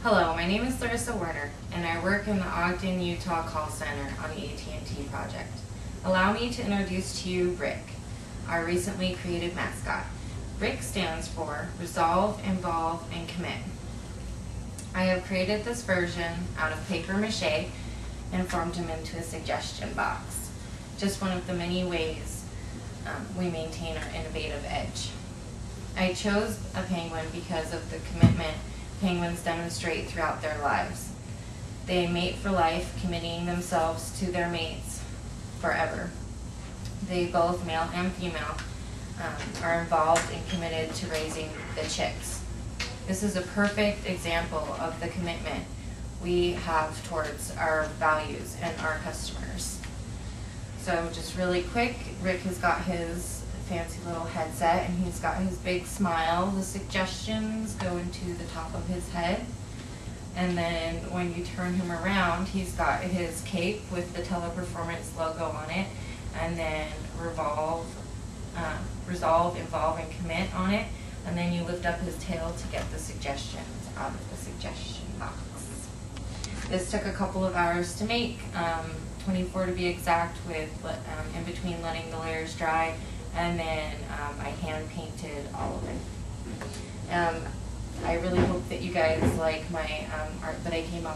Hello, my name is Larissa Werner, and I work in the Ogden, Utah call center on the AT&T project. Allow me to introduce to you RIC, our recently created mascot. RIC stands for Resolve, Involve, and Commit. I have created this version out of paper mache and formed him into a suggestion box. Just one of the many ways we maintain our innovative edge. I chose a penguin because of the commitment penguins demonstrate throughout their lives. They mate for life, committing themselves to their mates forever. They, both male and female, are involved and committed to raising the chicks. This is a perfect example of the commitment we have towards our values and our customers. So just really quick, Rick has got his fancy little headset and he's got his big smile. The suggestions go into the top of his head, and then when you turn him around, he's got his cape with the Teleperformance logo on it, and then resolve, involve, and commit on it, and then you lift up his tail to get the suggestions out of the suggestion box. This took a couple of hours to make, 24 to be exact, with in between letting the layers dry, and then I hand painted all of it. I really hope that you guys like my art that I came up with.